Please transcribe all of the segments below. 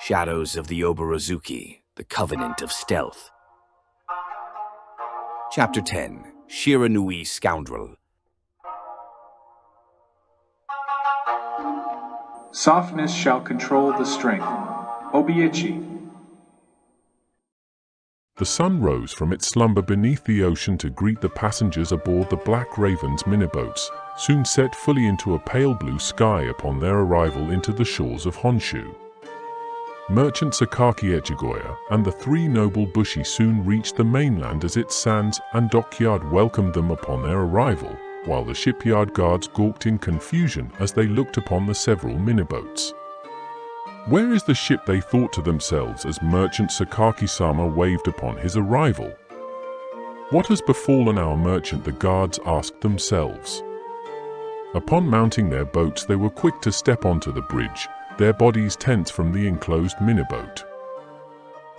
Shadows of the Oborozuki, the Covenant of Stealth. Chapter 10, Shiranui Scoundrel. Softness shall control the strength. Obi-Ichi. The sun rose from its slumber beneath the ocean to greet the passengers aboard the Black Raven's miniboats, soon set fully into a pale blue sky upon their arrival into the shores of Honshu. Merchant Sakaki Echigoya and the three noble bushi soon reached the mainland as its sands and dockyard welcomed them upon their arrival, while the shipyard guards gawked in confusion as they looked upon the several miniboats. Where is the ship, they thought to themselves as Merchant Sakaki-sama waved upon his arrival. What has befallen our merchant, the guards asked themselves. Upon mounting their boats they were quick to step onto the bridge, their bodies tense from the enclosed miniboat.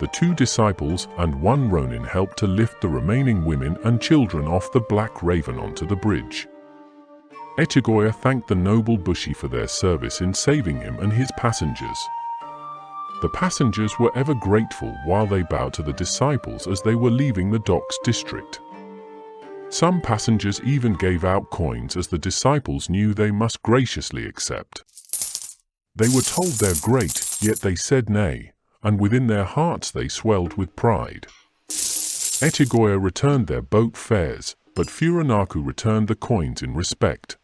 The two disciples and one ronin helped to lift the remaining women and children off the Black Raven onto the bridge. Echigoya thanked the noble bushi for their service in saving him and his passengers. The passengers were ever grateful while they bowed to the disciples as they were leaving the docks district. Some passengers even gave out coins as the disciples knew they must graciously accept. They were told they're great, yet they said nay, and within their hearts they swelled with pride. Echigoya returned their boat fares, but Furanaku returned the coins in respect.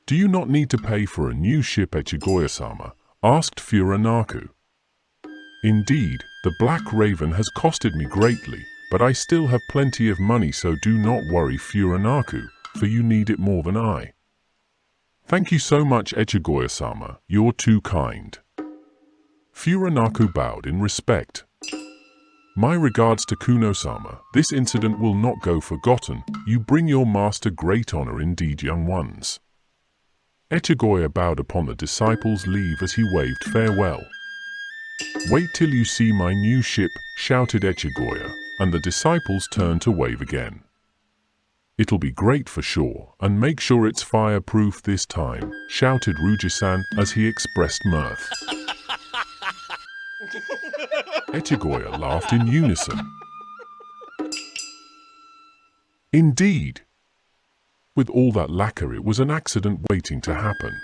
"Do you not need to pay for a new ship, Echigoya-sama?" asked Furanaku. "Indeed, the Black Raven has costed me greatly, but I still have plenty of money, so do not worry, Furanaku, for you need it more than I." "Thank you so much, Echigoya-sama, you're too kind." Furanaku bowed in respect. "My regards to Kuno-sama, this incident will not go forgotten, you bring your master great honor indeed, young ones." Echigoya bowed upon the disciples' leave as he waved farewell. "Wait till you see my new ship," shouted Echigoya, and the disciples turned to wave again. "It'll be great for sure, and make sure it's fireproof this time," shouted Ruji-san as he expressed mirth. Echigoya laughed in unison. "Indeed. With all that lacquer, it was an accident waiting to happen."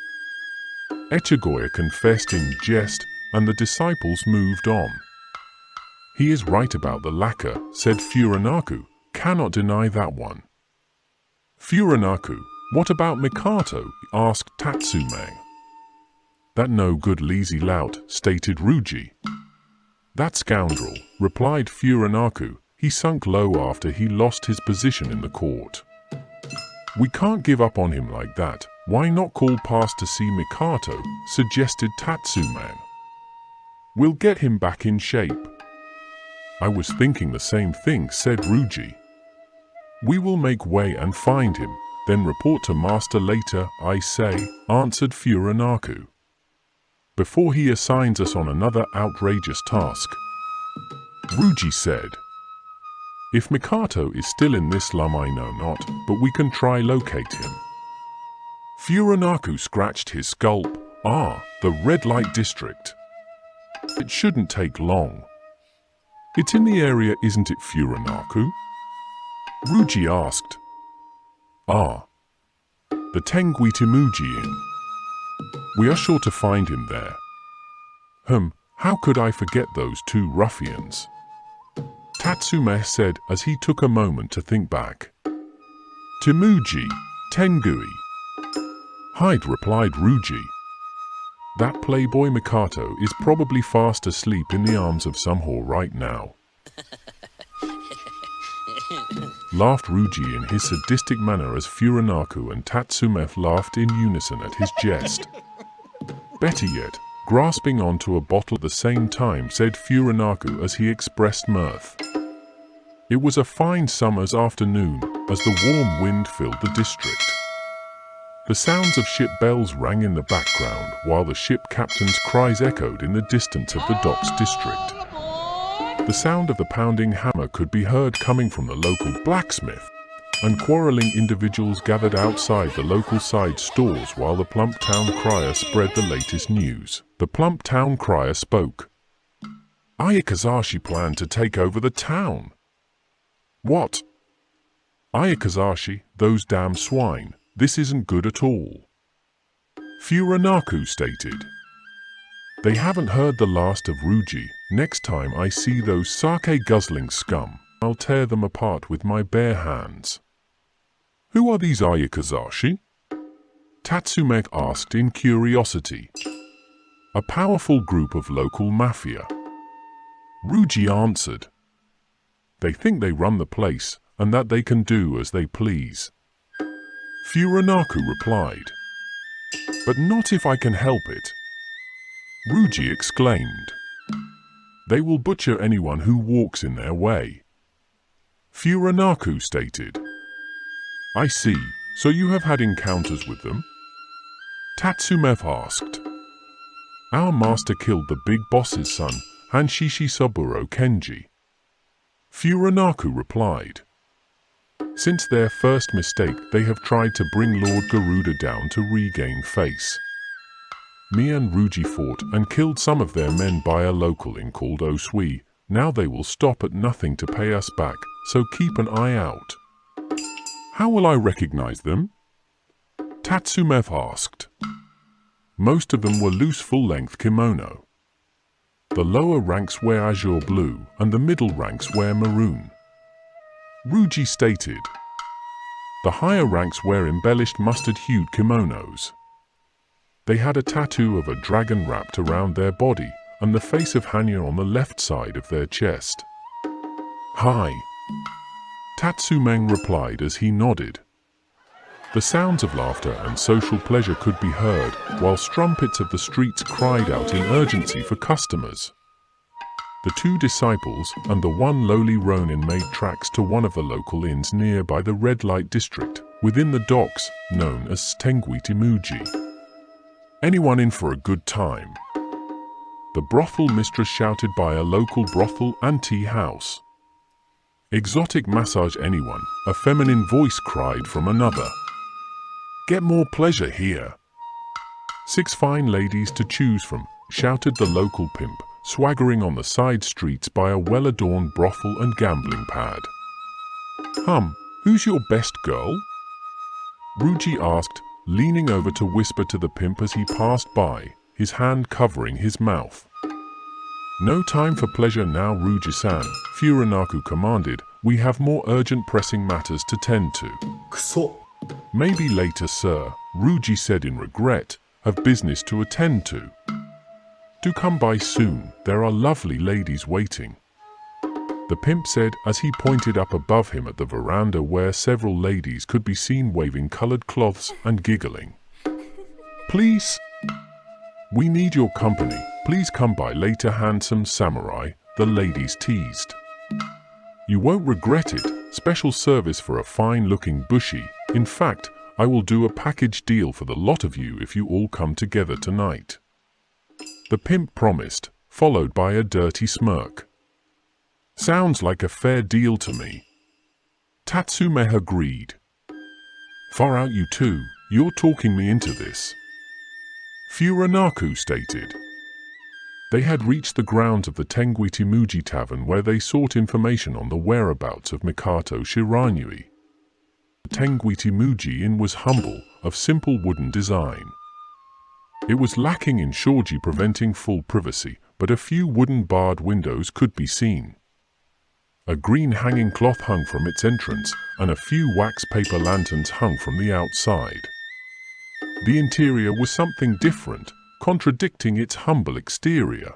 Echigoya confessed in jest, and the disciples moved on. "He is right about the lacquer," said Furanaku. "Cannot deny that one." "Furanaku, what about Mikato?" asked Tatsumang. "That no good lazy lout," stated Ruji. "That scoundrel," replied Furanaku. "He sunk low after he lost his position in the court. We can't give up on him like that. Why not call past to see Mikato?" suggested Tatsumang. "We'll get him back in shape." "I was thinking the same thing," said Ruji. "We will make way and find him, then report to master later, I say," answered Furanaku. "Before he assigns us on another outrageous task," Ruji said. "If Mikato is still in this slum, I know not, but we can try locate him." Furanaku scratched his scalp. The red light district. It shouldn't take long. It's in the area, isn't it, Furanaku? Ruji asked. The Tengui Timuji Inn. We are sure to find him there. How could I forget those two ruffians? Tatsume said as he took a moment to think back. Timuji, Tengui. Hide, replied Ruji. That playboy Mikato is probably fast asleep in the arms of some whore right now. Laughed Ruji in his sadistic manner as Furanaku and Tatsume laughed in unison at his jest. Better yet, grasping onto a bottle at the same time, said Furanaku as he expressed mirth. It was a fine summer's afternoon as the warm wind filled the district. The sounds of ship bells rang in the background while the ship captain's cries echoed in the distance of the docks district. The sound of the pounding hammer could be heard coming from the local blacksmith. and quarreling individuals gathered outside the local side stores while the plump town crier spread the latest news. The plump town crier spoke. Ayakazashi planned to take over the town. What? Ayakazashi, those damn swine, this isn't good at all. Furanaku stated. They haven't heard the last of Ruji. Next time I see those sake-guzzling scum, I'll tear them apart with my bare hands. Who are these Ayakazashi? Tatsume asked in curiosity. A powerful group of local mafia. Ruji answered. They think they run the place, and that they can do as they please. Furanaku replied. But not if I can help it. Ruji exclaimed. They will butcher anyone who walks in their way. Furanaku stated. I see, so you have had encounters with them? Tatsume asked. Our master killed the big boss's son, Hanshishi Saburo Kenji. Furanaku replied. Since their first mistake, they have tried to bring Lord Garuda down to regain face. Me and Ruji fought and killed some of their men by a local inn called Osui. Now they will stop at nothing to pay us back, so keep an eye out. How will I recognize them? Tatsume asked. Most of them were loose full-length kimono. The lower ranks wear azure blue and the middle ranks wear maroon. Ruji stated. The higher ranks wear embellished mustard-hued kimonos. They had a tattoo of a dragon wrapped around their body and the face of Hanya on the left side of their chest. Hi. Tatsumeng replied as he nodded. The sounds of laughter and social pleasure could be heard, while strumpets of the streets cried out in urgency for customers. The two disciples and the one lowly Ronin made tracks to one of the local inns nearby the red light district, within the docks, known as Tenguitimuji. Anyone in for a good time? The brothel mistress shouted by a local brothel and tea house. Exotic massage anyone, a feminine voice cried from another. Get more pleasure here. 6 fine ladies to choose from, shouted the local pimp, swaggering on the side streets by a well-adorned brothel and gambling pad. Who's your best girl? Ruji asked, leaning over to whisper to the pimp as he passed by, his hand covering his mouth. No time for pleasure now, Ruji-san, Furanaku commanded. We have more urgent pressing matters to tend to. Kuso. Maybe later, sir, Ruji said in regret, have business to attend to. Do come by soon, there are lovely ladies waiting. The pimp said as he pointed up above him at the veranda where several ladies could be seen waving colored cloths and giggling. Please? We need your company, please come by later, handsome samurai, the ladies teased. You won't regret it, special service for a fine-looking bushi. In fact, I will do a package deal for the lot of you if you all come together tonight. The pimp promised, followed by a dirty smirk. Sounds like a fair deal to me. Tatsume agreed. Far out you two, you're talking me into this. Furanaku stated. They had reached the grounds of the Tenguitimuji Tavern where they sought information on the whereabouts of Mikato Shiranui. The Tenguitimuji Inn was humble, of simple wooden design. It was lacking in shoji preventing full privacy, but a few wooden barred windows could be seen. A green hanging cloth hung from its entrance, and a few wax paper lanterns hung from the outside. The interior was something different, contradicting its humble exterior.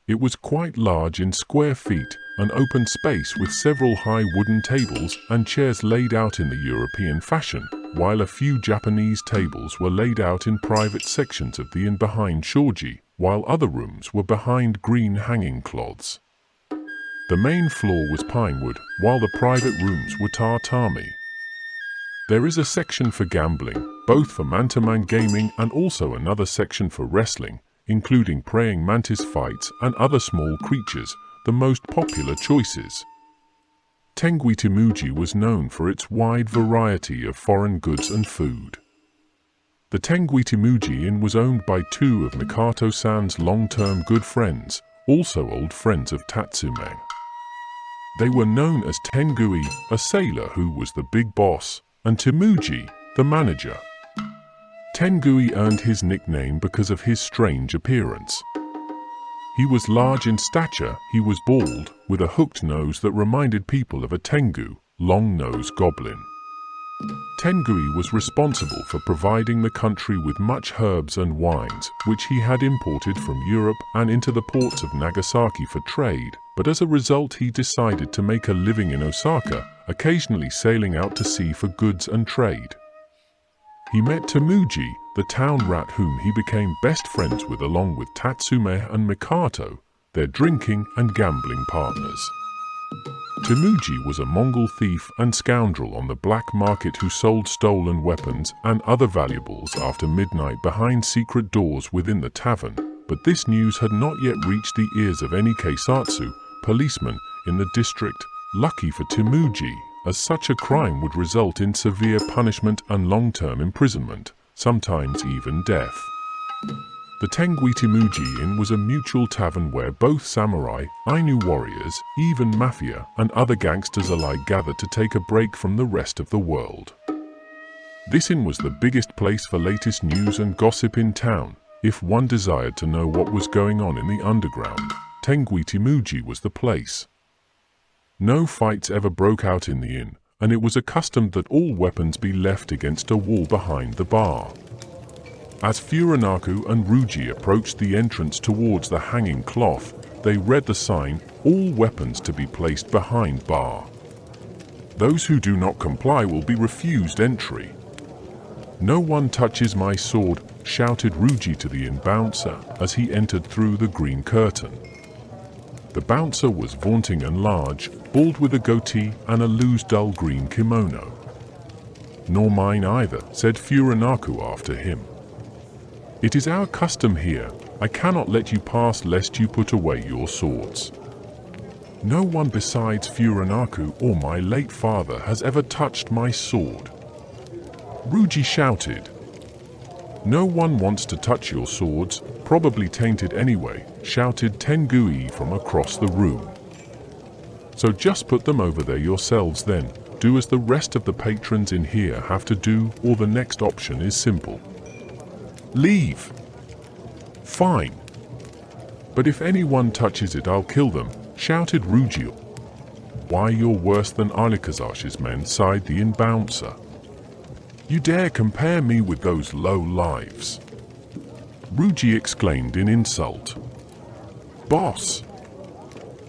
It was quite large in square feet, an open space with several high wooden tables and chairs laid out in the European fashion, while a few Japanese tables were laid out in private sections of the inn behind shoji, while other rooms were behind green hanging cloths. The main floor was pinewood, while the private rooms were tatami. There is a section for gambling, both for mantaman gaming and also another section for wrestling, including praying mantis fights and other small creatures, the most popular choices. Tengui Timuji was known for its wide variety of foreign goods and food. The Tengui Timuji Inn was owned by two of Mikato-san's long-term good friends, also old friends of Tatsume. They were known as Tengui, a sailor who was the big boss, and Timuji, the manager. Tengui earned his nickname because of his strange appearance. He was large in stature, he was bald, with a hooked nose that reminded people of a Tengu, long-nosed goblin. Tengui was responsible for providing the country with much herbs and wines, which he had imported from Europe and into the ports of Nagasaki for trade, but as a result he decided to make a living in Osaka, occasionally sailing out to sea for goods and trade. He met Timuji, the town rat whom he became best friends with along with Tatsume and Mikato, their drinking and gambling partners. Timuji was a Mongol thief and scoundrel on the black market who sold stolen weapons and other valuables after midnight behind secret doors within the tavern, but this news had not yet reached the ears of any Keisatsu, policeman, in the district. Lucky for Timuji, as such a crime would result in severe punishment and long-term imprisonment, sometimes even death. The Tengui Timuji Inn was a mutual tavern where both samurai, Ainu warriors, even mafia, and other gangsters alike gathered to take a break from the rest of the world. This inn was the biggest place for latest news and gossip in town. If one desired to know what was going on in the underground, Tengui Timuji was the place. No fights ever broke out in the inn, and it was accustomed that all weapons be left against a wall behind the bar. As Furanaku and Ruji approached the entrance towards the hanging cloth, they read the sign, "All weapons to be placed behind bar. Those who do not comply will be refused entry." "No one touches my sword," shouted Ruji to the inn bouncer as he entered through the green curtain. The bouncer was vaunting and large, bald with a goatee and a loose dull green kimono. "Nor mine either," said Furanaku after him. "It is our custom here. I cannot let you pass lest you put away your swords." "No one besides Furanaku or my late father has ever touched my sword," Ruji shouted. "No one wants to touch your swords, probably tainted anyway," shouted Tengui from across the room. "So just put them over there yourselves then. Do as the rest of the patrons in here have to do, or the next option is simple. Leave." "Fine. But if anyone touches it, I'll kill them," shouted Ruji. "Why, you're worse than Alikazash's men," sighed the inn bouncer. "You dare compare me with those low lives?" Ruji exclaimed in insult. "Boss,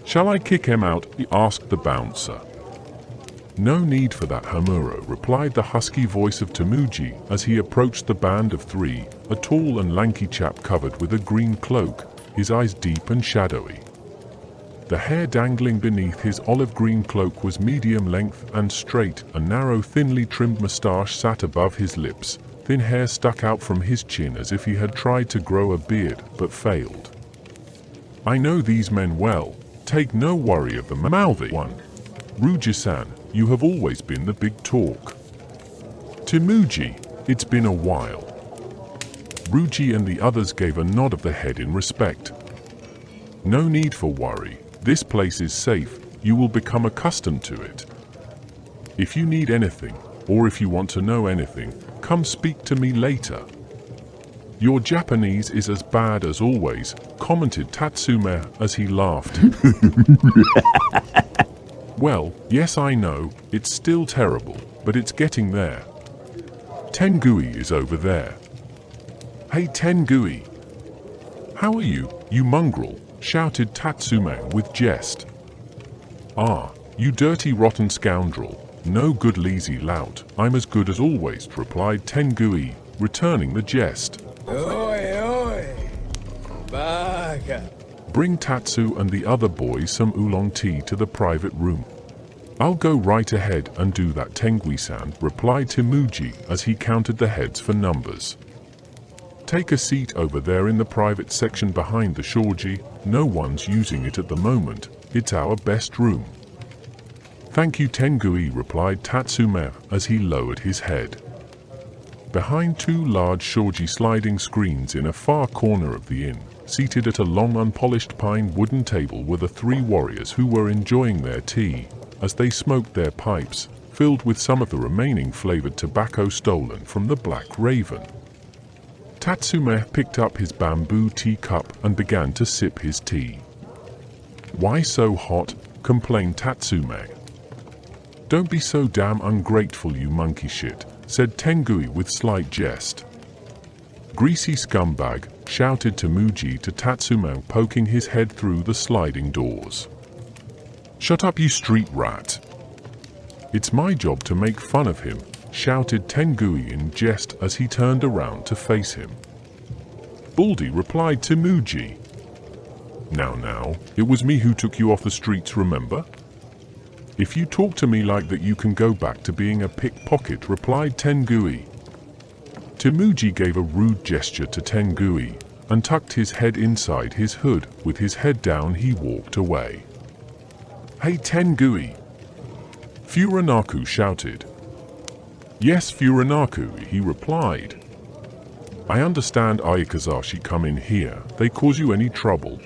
shall I kick him out?" he asked the bouncer. "No need for that, Hamuro," replied the husky voice of Timuji as he approached the band of three, a tall and lanky chap covered with a green cloak, his eyes deep and shadowy. The hair dangling beneath his olive-green cloak was medium length and straight, a narrow, thinly trimmed moustache sat above his lips, thin hair stuck out from his chin as if he had tried to grow a beard but failed. "I know these men well. Take no worry of the mouthy one. Ruji-san, you have always been the big talk." "Timuji, it's been a while." Ruji and the others gave a nod of the head in respect. "No need for worry. This place is safe. You will become accustomed to it. If you need anything, or if you want to know anything, come speak to me later." "Your Japanese is as bad as always," commented Tatsume as he laughed. "Well, yes, I know, it's still terrible, but it's getting there. Tengui is over there." "Hey Tengui! How are you, you mongrel?" shouted Tatsume with jest. "Ah, you dirty rotten scoundrel, no good lazy lout, I'm as good as always," replied Tengui, returning the jest. Oi, oi! Baga! "Bring Tatsu and the other boys some oolong tea to the private room." "I'll go right ahead and do that, Tengui-san," replied Timuji as he counted the heads for numbers. "Take a seat over there in the private section behind the shoji. No one's using it at the moment. It's our best room." Thank you, Tengui, replied Tatsume as he lowered his head. Behind two large shoji sliding screens in a far corner of the inn, seated at a long unpolished pine wooden table were the three warriors who were enjoying their tea, as they smoked their pipes, filled with some of the remaining flavored tobacco stolen from the Black Raven. Tatsume picked up his bamboo teacup and began to sip his tea. Why so hot? Complained Tatsume. Don't be so damn ungrateful, you monkey shit, said Tengui with slight jest. Greasy scumbag, shouted Temuji to Tatsume, poking his head through the sliding doors. Shut up, you street rat. It's my job to make fun of him, shouted Tengui in jest as he turned around to face him. Baldy, replied Temuji. Now, it was me who took you off the streets, remember? If you talk to me like that, you can go back to being a pickpocket, replied Tengui. Temuji gave a rude gesture to Tengui and tucked his head inside his hood. With his head down, he walked away. Hey, Tengui! Furanaku shouted. Yes, Furanaku, he replied. I understand Ayakazashi come in here. They cause you any trouble?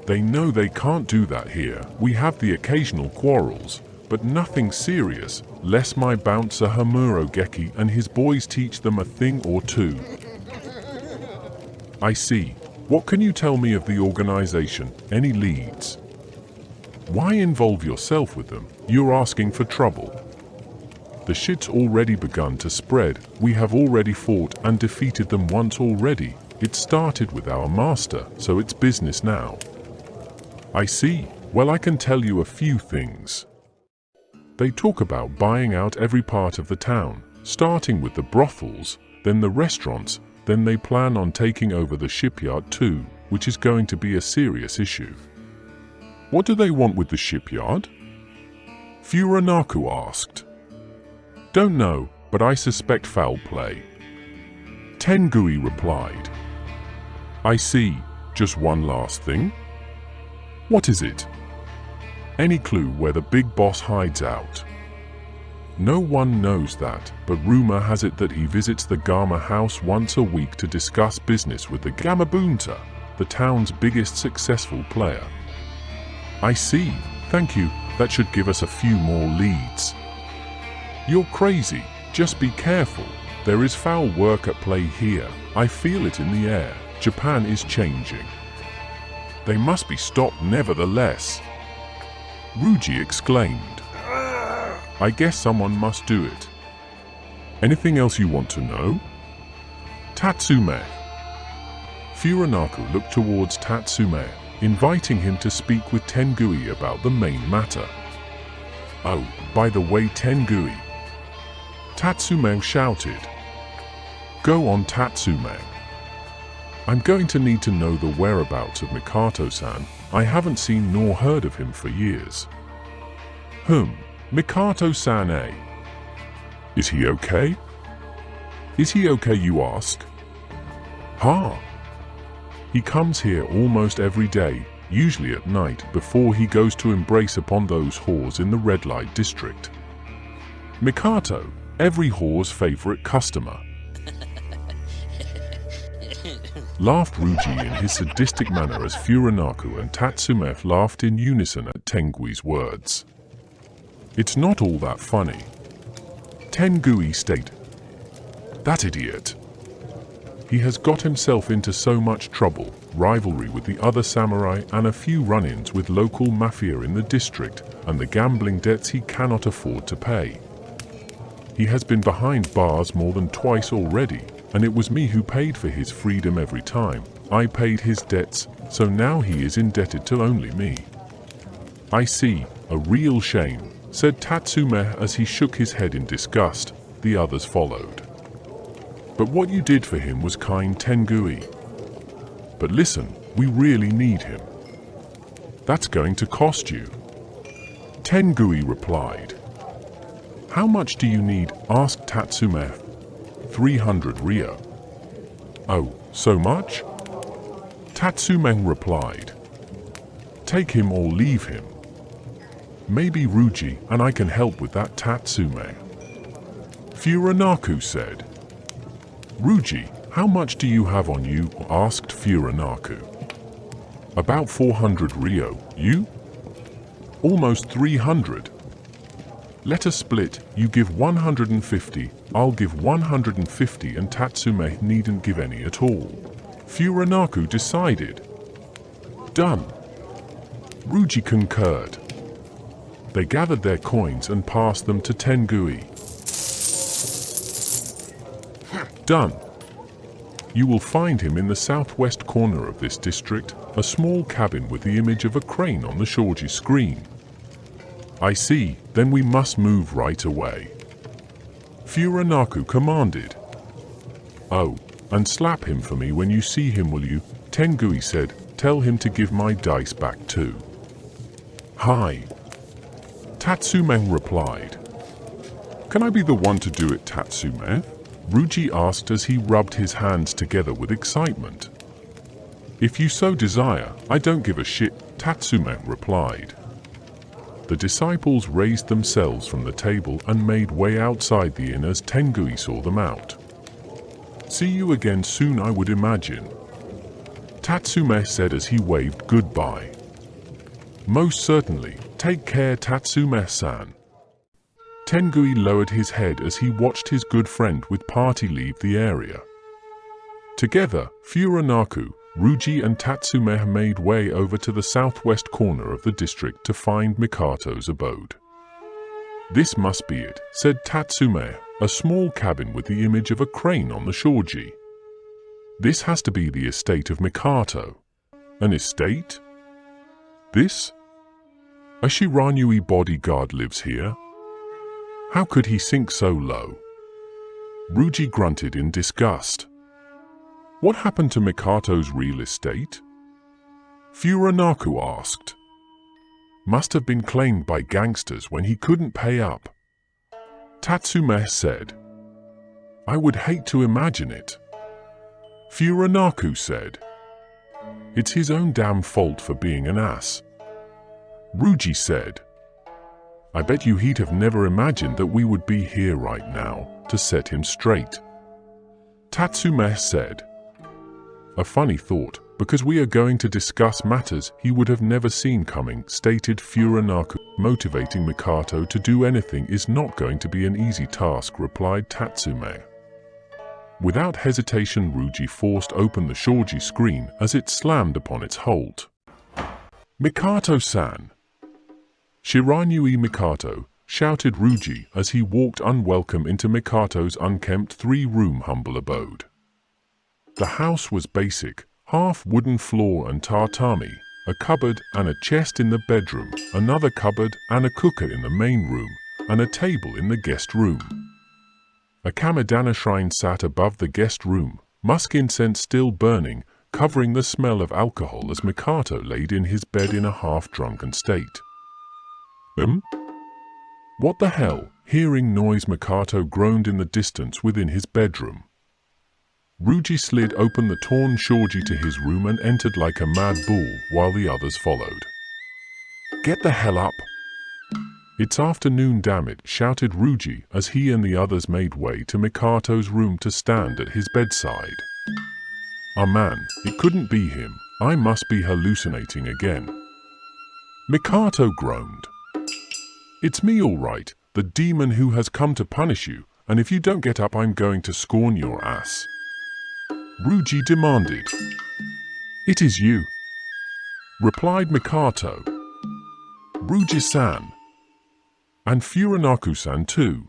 They know they can't do that here. We have the occasional quarrels, but nothing serious, lest my bouncer Hamuro Geki and his boys teach them a thing or two. I see. What can you tell me of the organization? Any leads? Why involve yourself with them? You're asking for trouble. The shit's already begun to spread. We have already fought and defeated them once already. It started with our master, so it's business now. I see. Well, I can tell you a few things. They talk about buying out every part of the town, starting with the brothels, then the restaurants, then they plan on taking over the shipyard too, which is going to be a serious issue. What do they want with the shipyard? Furanaku asked. Don't know, but I suspect foul play. Tengui replied. I see. Just one last thing? What is it? Any clue where the big boss hides out? No one knows that, but rumor has it that he visits the Gama house once a week to discuss business with the Gamabunta, the town's biggest successful player. I see. Thank you. That should give us a few more leads. You're crazy. Just be careful. There is foul work at play here. I feel it in the air. Japan is changing. They must be stopped nevertheless. Ruji exclaimed. I guess someone must do it. Anything else you want to know? Tatsume. Furanaku looked towards Tatsume, inviting him to speak with Tengui about the main matter. Oh, by the way, Tengui. Tatsume shouted. Go on, Tatsume. I'm going to need to know the whereabouts of Mikato-san. I haven't seen nor heard of him for years. Mikato-san, eh? Is he okay? Is he okay, you ask? He comes here almost every day, usually at night, before he goes to embrace upon those whores in the red light district. Mikato, every whore's favorite customer. Laughed Ruji in his sadistic manner as Furanaku and Tatsume laughed in unison at Tengui's words. It's not all that funny. Tengui stated. That idiot. He has got himself into so much trouble, rivalry with the other samurai and a few run-ins with local mafia in the district, and the gambling debts he cannot afford to pay. He has been behind bars more than twice already, and it was me who paid for his freedom every time. I paid his debts, so now he is indebted to only me. I see, a real shame, said Tatsume as he shook his head in disgust. The others followed. But what you did for him was kind, Tengui. But listen, we really need him. That's going to cost you. Tengui replied. How much do you need? Asked Tatsume. 300 ryo. Oh, so much? Tatsume replied. Take him or leave him. Maybe Ryuji and I can help with that, Tatsume. Furanaku said. Ryuji, how much do you have on you? Asked Furanaku. About 400 ryo. You? Almost 300. Let us split. You give 150, I'll give 150, and Tatsume needn't give any at all. Furanaku decided. Done. Ryuji concurred. They gathered their coins and passed them to Tengui. Done. You will find him in the southwest corner of this district, a small cabin with the image of a crane on the shoji screen. I see, then we must move right away. Furanaku commanded. Oh, and slap him for me when you see him, will you? Tengui said. Tell him to give my dice back too. Hi. Tatsume replied. Can I be the one to do it, Tatsume? Ryuji asked as he rubbed his hands together with excitement. If you so desire, I don't give a shit, Tatsume replied. The disciples raised themselves from the table and made way outside the inn as Tengui saw them out. See you again soon, I would imagine, Tatsume said as he waved goodbye. Most certainly, take care, Tatsume-san. Tengui lowered his head as he watched his good friend with party leave the area. Together, Furanaku, Ryuji and Tatsume made way over to the southwest corner of the district to find Mikato's abode. This must be it, said Tatsume, a small cabin with the image of a crane on the shoji. This has to be the estate of Mikato. An estate? This? A Shiranui bodyguard lives here? How could he sink so low? Ryuji grunted in disgust. What happened to Mikato's real estate? Furanaku asked. Must have been claimed by gangsters when he couldn't pay up. Tatsume said. I would hate to imagine it. Furanaku said. It's his own damn fault for being an ass. Ryuji said. I bet you he'd have never imagined that we would be here right now to set him straight. Tatsume said. A funny thought, because we are going to discuss matters he would have never seen coming, stated Furanaku. Motivating Mikato to do anything is not going to be an easy task, replied Tatsume. Without hesitation, Ryuji forced open the shoji screen as it slammed upon its hold. Mikato-san! Shiranui Mikato, shouted Ryuji as he walked unwelcome into Mikato's unkempt three-room humble abode. The house was basic, half-wooden floor and tatami, a cupboard and a chest in the bedroom, another cupboard and a cooker in the main room, and a table in the guest room. A Kamidana shrine sat above the guest room, musk incense still burning, covering the smell of alcohol as Mikato laid in his bed in a half-drunken state. What the hell? Hearing noise, Mikato groaned in the distance within his bedroom. Ryuji slid open the torn shoji to his room and entered like a mad bull while the others followed. Get the hell up! It's afternoon, damn it, shouted Ryuji as he and the others made way to Mikato's room to stand at his bedside. Ah man, it couldn't be him. I must be hallucinating again. Mikato groaned. It's me all right, the demon who has come to punish you, and if you don't get up I'm going to scorn your ass. Ryuji demanded. It is you, replied Mikato. Ryuji-san. And Furanaku-san too.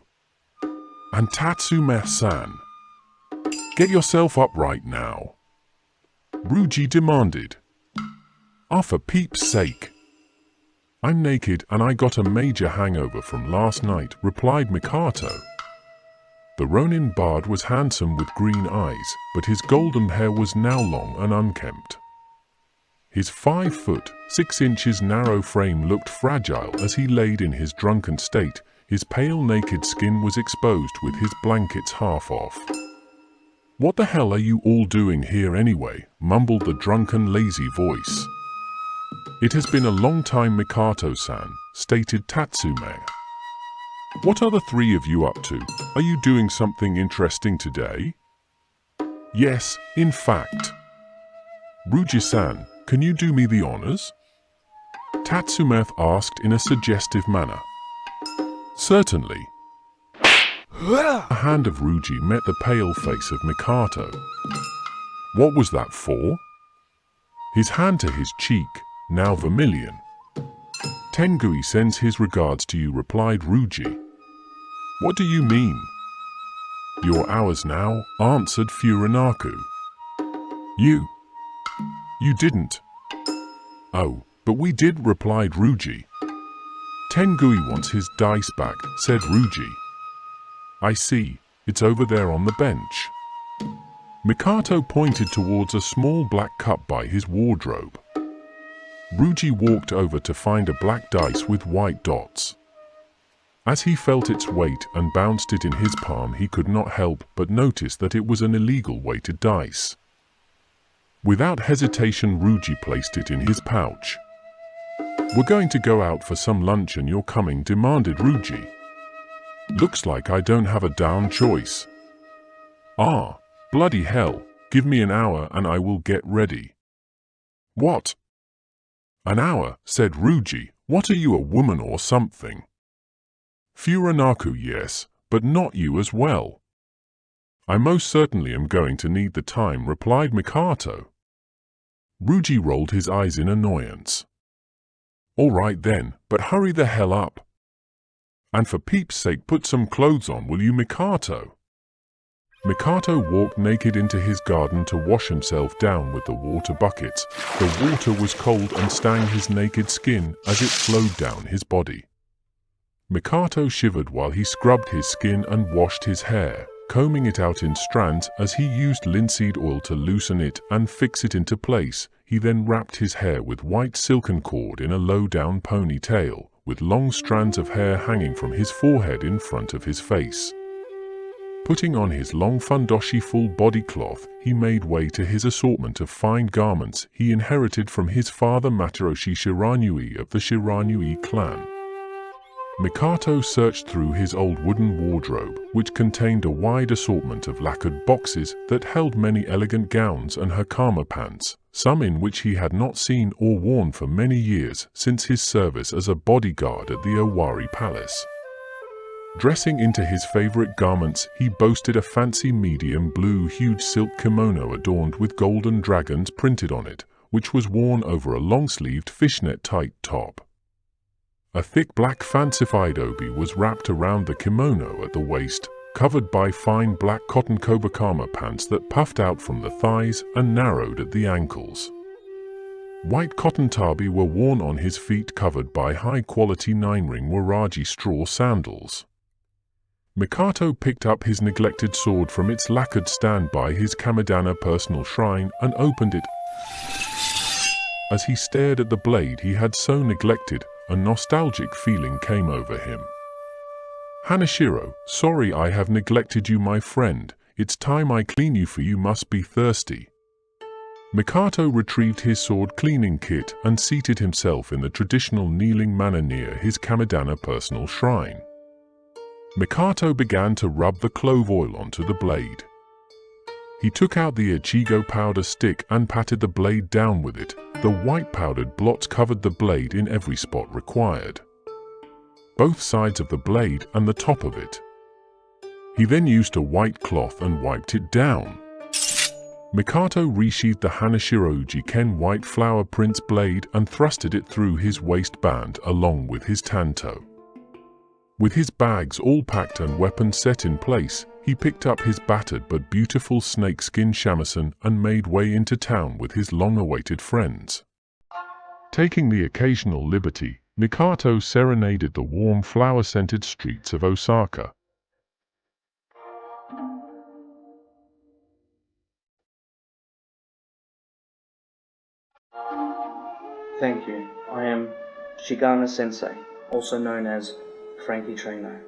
And Tatsume-san. Get yourself up right now. Ryuji demanded. Ah, for peep's sake. I'm naked and I got a major hangover from last night, replied Mikato. The Ronin bard was handsome with green eyes, but his golden hair was now long and unkempt. His 5 foot, 6 inches narrow frame looked fragile as he laid in his drunken state. His pale naked skin was exposed with his blankets half off. What the hell are you all doing here anyway? Mumbled the drunken lazy voice. It has been a long time, Mikato-san, stated Tatsume. "What are the three of you up to? Are you doing something interesting today?" "Yes, in fact." "Ruji-san, can you do me the honors?" Tatsume asked in a suggestive manner. "Certainly." The hand of Ruji met the pale face of Mikato. What was that for? His hand to his cheek, now vermilion. "Tengui sends his regards to you," replied Ruji. "What do you mean?" "You're ours now," answered Furinaku. You didn't." "Oh, but we did," replied Ruji. "Tengui wants his dice back," said Ruji. "I see, it's over there on the bench." Mikato pointed towards a small black cup by his wardrobe. Ruji walked over to find a black dice with white dots. As he felt its weight and bounced it in his palm, he could not help but notice that it was an illegal weighted dice. Without hesitation, Ruji placed it in his pouch. "We're going to go out for some lunch and you're coming," demanded Ruji. "Looks like I don't have a darn choice." "Ah, bloody hell, give me an hour and I will get ready." "What? An hour?" said Ruji. "What are you, a woman or something?" "Furinaku, yes, but not you as well." "I most certainly am going to need the time," replied Mikato. Ruji rolled his eyes in annoyance. "All right then, but hurry the hell up. And for peeps' sake, put some clothes on, will you, Mikato?" Mikato walked naked into his garden to wash himself down with the water buckets. The water was cold and stung his naked skin as it flowed down his body. Mikato shivered while he scrubbed his skin and washed his hair, combing it out in strands as he used linseed oil to loosen it and fix it into place. He then wrapped his hair with white silken cord in a low-down ponytail, with long strands of hair hanging from his forehead in front of his face. Putting on his long fundoshi full body cloth, he made way to his assortment of fine garments he inherited from his father Matoroshi Shiranui of the Shiranui clan. Mikato searched through his old wooden wardrobe, which contained a wide assortment of lacquered boxes that held many elegant gowns and hakama pants, some in which he had not seen or worn for many years since his service as a bodyguard at the Owari Palace. Dressing into his favorite garments, he boasted a fancy medium blue huge silk kimono adorned with golden dragons printed on it, which was worn over a long-sleeved fishnet tight top. A thick black fancified obi was wrapped around the kimono at the waist, covered by fine black cotton kobakama pants that puffed out from the thighs and narrowed at the ankles. White cotton tabi were worn on his feet, covered by high-quality 9-ring waraji straw sandals. Mikato picked up his neglected sword from its lacquered stand by his Kamidana personal shrine and opened it. As he stared at the blade he had so neglected, a nostalgic feeling came over him. "Hanashiro, sorry I have neglected you, my friend. It's time I clean you, for you must be thirsty." Mikato retrieved his sword cleaning kit and seated himself in the traditional kneeling manner near his Kamidana personal shrine. Mikato began to rub the clove oil onto the blade. He took out the Ichigo powder stick and patted the blade down with it. The white powdered blots covered the blade in every spot required. Both sides of the blade and the top of it. He then used a white cloth and wiped it down. Mikato resheathed the Hanashiro Ujiken white flower prince blade and thrusted it through his waistband along with his tanto. With his bags all packed and weapons set in place, he picked up his battered but beautiful snakeskin shamisen and made way into town with his long-awaited friends. Taking the occasional liberty, Mikato serenaded the warm flower-scented streets of Osaka. Thank you. I am Shigana Sensei, also known as Frankie Traino.